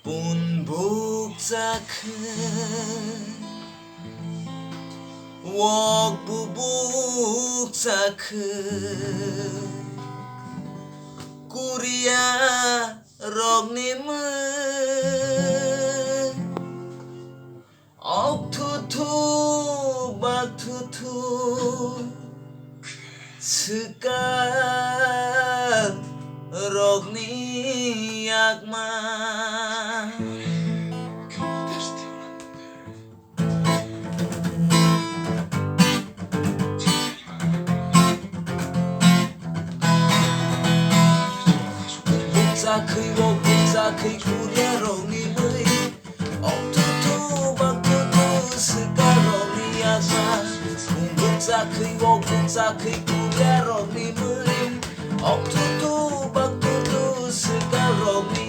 운복자크 웍부복자크 꾸리야 럭님은 억투투 박투투 스까 럭니 약마 복사크이 복사크이 꾸리야 럭님의 억투투 박투투 스까 럭니 약마 복사크이 복사크이 꾸리야 럭님의 억투투 박투투 스까 럭니